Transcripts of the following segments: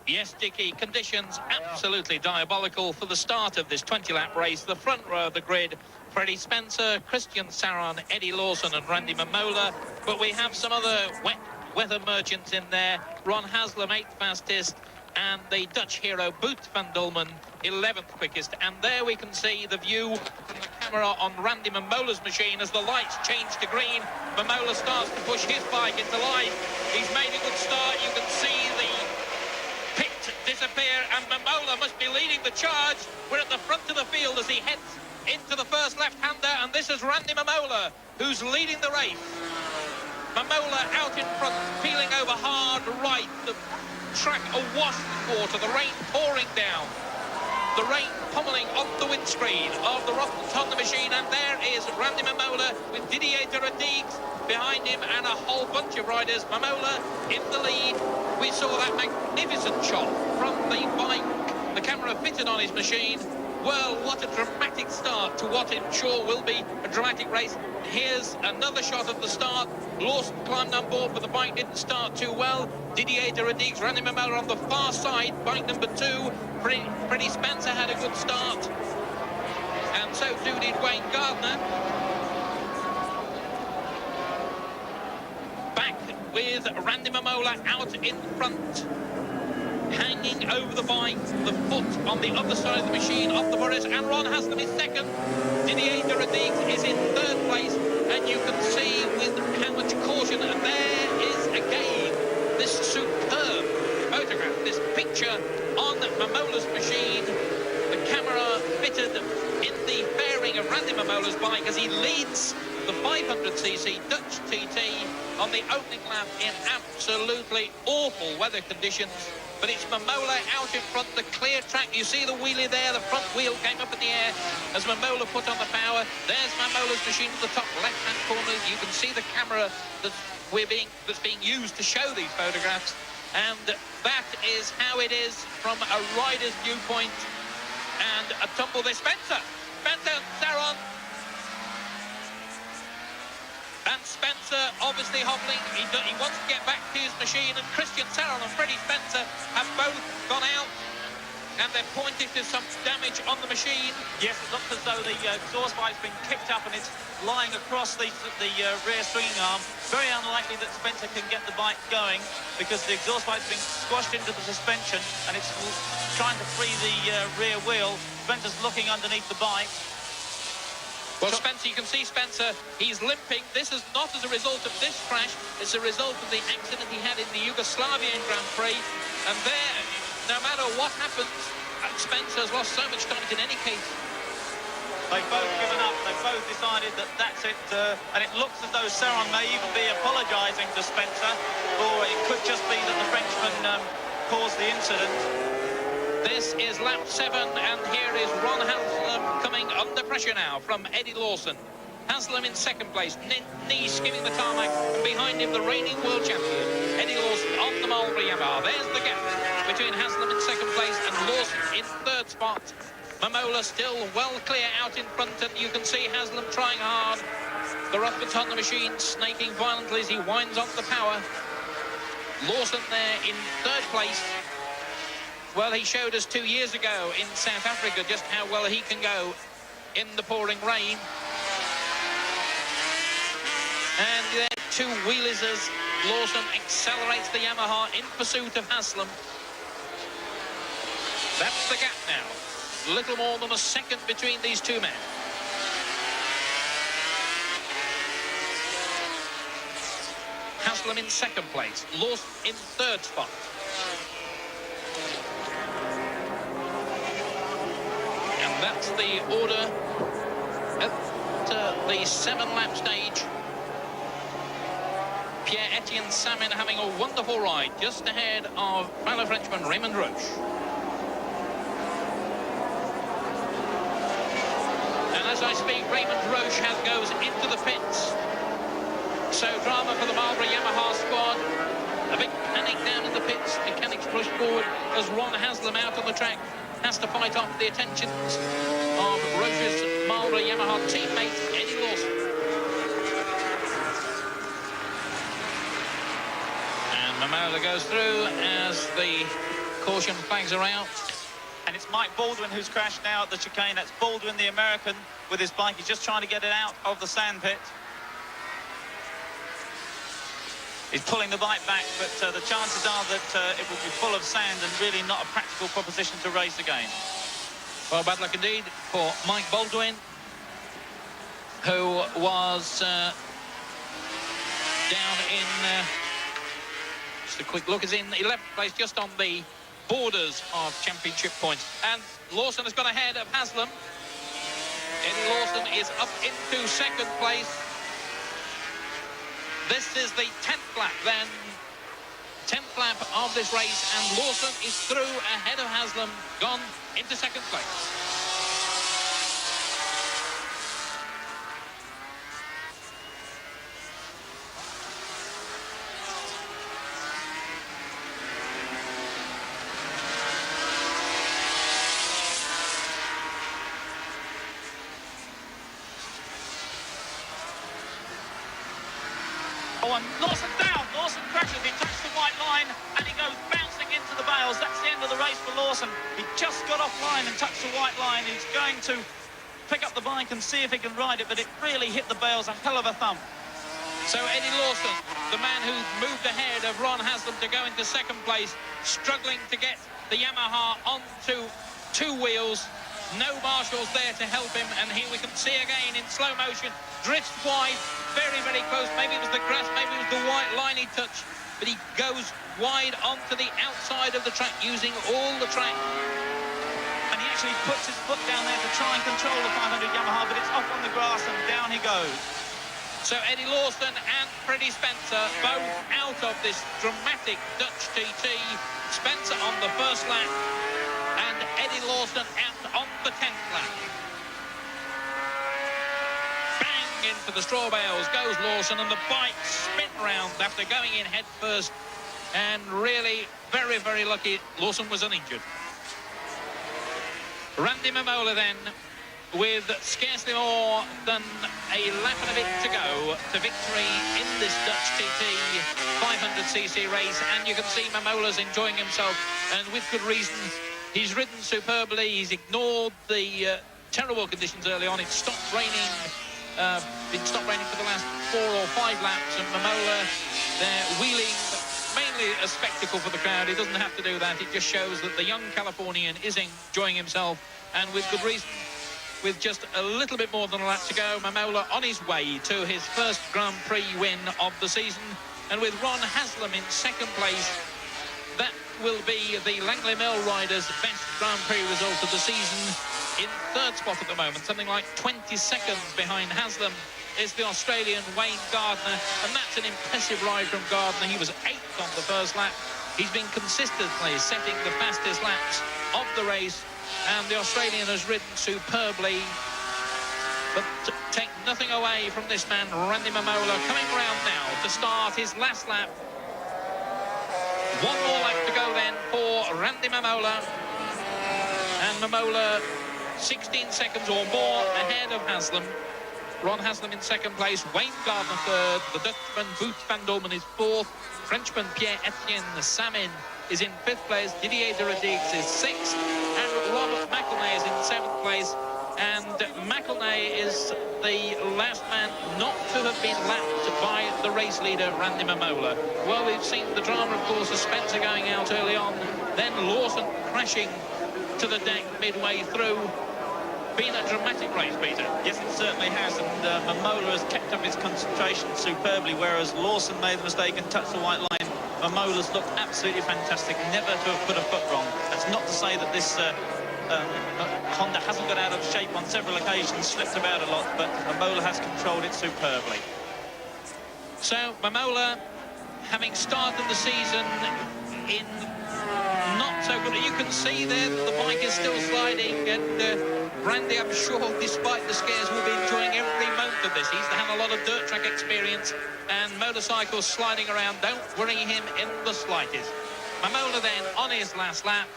Yes, Dickie, conditions absolutely diabolical for the start of this 20-lap race. The front row of the grid, Freddie Spencer, Christian Saron, Eddie Lawson and Randy Mamola. But we have some other wet weather merchants in there. Ron Haslam, 8th fastest, and the Dutch hero Boet van Dolmen, 11th quickest. And there we can see the view from the camera on Randy Mamola's machine as the lights change to green. Mamola starts to push his bike into line. He's made a good start. You can see the pit disappear, and Mamola must be leading the charge. We're at the front of the field as he heads into the first left-hander, and this is Randy Mamola who's leading the race. Mamola out in front, peeling over hard right, the track awash with water, the rain pouring down, the rain pummeling off the windscreen of the Rothmans Honda machine, and there is Randy Mamola with Didier Durandigues behind him and a whole bunch of riders. Mamola in the lead. We saw that magnificent shot from the bike, the camera fitted on his machine. Well, what a dramatic start to what I'm sure will be a dramatic race. Here's another shot of the start. Lawson climbed on board, but the bike didn't start too well. Didier Durandigues, Randy Mamola on the far side, bike number 2. Freddie Spencer had a good start, and so too did Wayne Gardner. Back with Randy Mamola out in front, hanging over the bike, the foot on the other side of the machine off the Boris, and Ron Haslam is second. Didier Durandigues is in third place, and you can see with how much caution, and there is again this superb photograph, this picture on Mamola's machine, the camera fitted in the fairing of Randy Mamola's bike as he leads the 500cc Dutch TT on the opening lap in absolutely awful weather conditions. But it's Mamola out in front, the clear track. You see the wheelie there, the front wheel came up in the air as Mamola put on the power. There's Mamola's machine at the top left-hand corner. You can see the camera that's being used to show these photographs. And that is how it is from a rider's viewpoint. And a tumble there, Spencer, Saron. And Spencer obviously hobbling. He wants to get back to his machine, and Christian Saron and Freddie Spencer have both gone out, and they're pointing to some damage on the machine. Yes, it looks as though the exhaust pipe's been kicked up and it's lying across the rear swinging arm. Very unlikely that Spencer can get the bike going because the exhaust pipe's been squashed into the suspension and it's trying to free the rear wheel. Spencer's looking underneath the bike. Well, Spencer, you can see Spencer, he's limping. This is not as a result of this crash. It's a result of the accident he had in the Yugoslavian Grand Prix. And there, no matter what happens, Spencer's lost so much time in any case. They've both given up. They've both decided that that's it. And it looks as though Saron may even be apologising to Spencer, or it could just be that the Frenchman caused the incident. This is lap 7, and here is Ron Haslam coming under pressure now from Eddie Lawson. Haslam in second place, knee skimming the tarmac, and behind him the reigning world champion, Eddie Lawson on the Marlboro Yamaha. There's the gap between Haslam in second place and Lawson in third spot. Mamola still well clear out in front, and you can see Haslam trying hard. The Rothmans Honda machine snaking violently as he winds on the power. Lawson there in third place. Well, he showed us 2 years ago in South Africa just how well he can go in the pouring rain. And there, 2 wheelies as Lawson accelerates the Yamaha in pursuit of Haslam. That's the gap now. Little more than a second between these 2 men. Haslam in second place, Lawson in third spot. That's the order at the 7-lap stage. Pierre-Etienne Samin having a wonderful ride just ahead of fellow Frenchman Raymond Roche. And as I speak, Raymond Roche goes into the pits. So drama for the Marlboro Yamaha squad. A big panic down in the pits. Mechanics pushed forward as Ron Haslam out on the track has to fight off the attentions of Roche's Marlboro Yamaha teammate Eddie Lawson. And Mamola goes through as the caution flags are out. And it's Mike Baldwin who's crashed now at the chicane. That's Baldwin, the American, with his bike. He's just trying to get it out of the sandpit. He's pulling the bike back, but the chances are that it will be full of sand and really not a practical proposition to race again. Well, bad luck indeed for Mike Baldwin, who was down in, just a quick look, is in 11th place, just on the borders of championship points. And Lawson has gone ahead of Haslam. Eddie Lawson is up into second place. This is the 10th lap then. 10th lap of this race, and Lawson is through ahead of Haslam, gone into second place. Oh, and Lawson down. Lawson crashes. He touched the white line and he goes bouncing into the bales. That's the end of the race for Lawson. He just got offline and touched the white line. He's going to pick up the bike and see if he can ride it, but it really hit the bales a hell of a thump. So Eddie Lawson, the man who moved ahead of Ron Haslam to go into second place, struggling to get the Yamaha onto two wheels. No marshals there to help him, and here we can see again in slow motion, drifts wide, very, very close. Maybe it was the grass, maybe it was the white line he touched, but he goes wide onto the outside of the track, using all the track. And he actually puts his foot down there to try and control the 500 Yamaha, but it's off on the grass and down he goes. So Eddie Lawson and Freddie Spencer both out of this dramatic Dutch TT. Spencer on the first lap, and Eddie Lawson out on the 10th lap. Bang into the straw bales goes Lawson, and the bike spin round after going in head first, and really very, very lucky Lawson was uninjured. Randy Mamola then, with scarcely more than a lap and a bit to go to victory in this Dutch TT 500cc race, and you can see Mamola's enjoying himself, and with good reason. He's ridden superbly. He's ignored the terrible conditions early on. It stopped raining, been stopped raining for the last 4 or 5 laps, and Mamola, they're wheeling, mainly a spectacle for the crowd. He doesn't have to do that. It just shows that the young Californian is enjoying himself, and with good reason. With just a little bit more than a lap to go, Mamola on his way to his first Grand Prix win of the season, and with Ron Haslam in second place, that will be the Langley Mill riders' best Grand Prix result of the season. In third spot at the moment, something like 20 seconds behind Haslam, is the Australian Wayne Gardner, and that's an impressive ride from Gardner. He was 8th on the first lap. He's been consistently setting the fastest laps of the race, and the Australian has ridden superbly. But take nothing away from this man, Randy Mamola, coming round now to start his last lap. One more lap to go then for Randy Mamola. And Mamola 16 seconds or more ahead of Haslam. Ron Haslam in second place, Wayne Gardner third, the Dutchman Bout van Dormen is fourth, Frenchman Pierre-Etienne Samin is in fifth place, Didier de Rodriguez is sixth, and Robert McElnay is in seventh place. And McElnay is the last man not to have been lapped by the race leader, Randy Mamola. Well, we've seen the drama, of course, of Spencer going out early on, then Lawson crashing to the deck midway through. Been a dramatic race, Peter. Yes, it certainly has, and Mamola has kept up his concentration superbly, whereas Lawson made the mistake and touched the white line. Mamola's looked absolutely fantastic, never to have put a foot wrong. That's not to say that this Honda hasn't got out of shape on several occasions, slipped about a lot, but Mamola has controlled it superbly. So Mamola, having started the season in not so good, you can see there that the bike is still sliding, and Randy, I'm sure, despite the scares, will be enjoying every moment of this. He's had a lot of dirt track experience, and motorcycles sliding around don't worry him in the slightest. Mamola then on his last lap,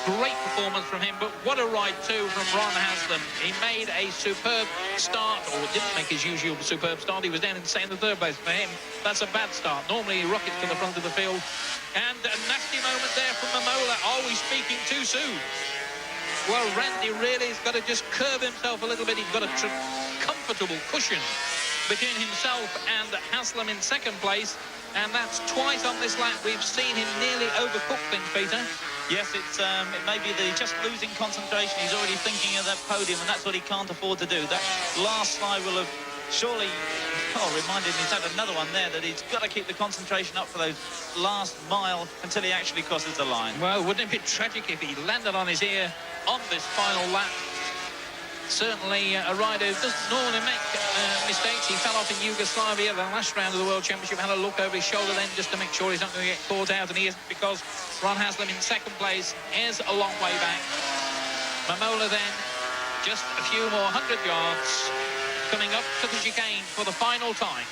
Great performance from him, but what a ride too from Ron Haslam. He made a superb start, or didn't make his usual superb start. He was down in second and third place. For him, that's a bad start. Normally he rockets to the front of the field. And a nasty moment there from Mamola. Are we speaking too soon? Well, Randy really has got to just curve himself a little bit. He's got a comfortable cushion between himself and Haslam in second place. And that's twice on this lap we've seen him nearly overcook things, Peter. Yes, it may be the just losing concentration. He's already thinking of that podium, and that's what he can't afford to do. That last slide will have surely reminded him he's had another one there, that he's got to keep the concentration up for those last mile until he actually crosses the line. Well, wouldn't it be tragic if he landed on his ear on this final lap? Certainly a rider who doesn't normally make mistakes. He fell off in Yugoslavia the last round of the World Championship, had a look over his shoulder then just to make sure he's not going to get caught out, and he isn't, because Ron Haslam in second place is a long way back. Mamola then just a few more 100 yards, coming up to the chicane for the final time.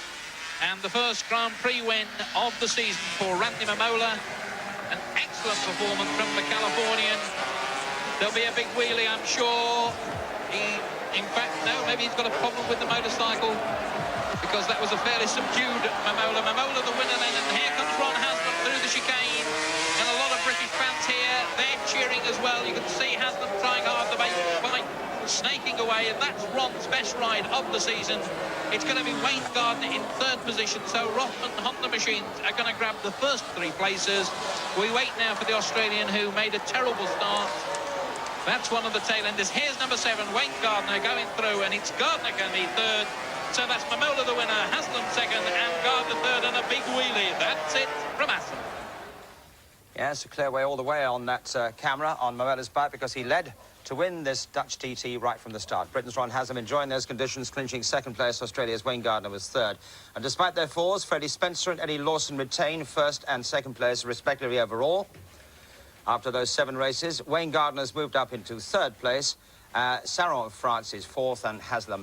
And the first Grand Prix win of the season for Randy Mamola. An excellent performance from the Californian. There'll be a big wheelie, I'm sure. In fact, no, maybe he's got a problem with the motorcycle, because that was a fairly subdued Mamola. Mamola the winner then, and here comes Ron Haslam through the chicane. And a lot of British fans here, they're cheering as well. You can see Haslam trying hard to make the fight, snaking away, and that's Ron's best ride of the season. It's going to be Wayne Gardner in third position, so Rothman Honda Machines are going to grab the first three places. We wait now for the Australian, who made a terrible start. That's one of the tail-enders. Here's number 7, Wayne Gardner, going through, and it's Gardner going to be third. So that's Mamola the winner, Haslam second, and Gardner third, and a big wheelie. That's it from Haslam. Yes, a clear way all the way on that camera on Mamola's bike, because he led to win this Dutch TT right from the start. Britain's Ron Haslam enjoying those conditions, clinching second place. Australia's Wayne Gardner was third. And despite their falls, Freddie Spencer and Eddie Lawson retain first and second place, respectively, overall. After those 7 races, Wayne Gardner's moved up into third place. Saron of France is fourth, and Haslam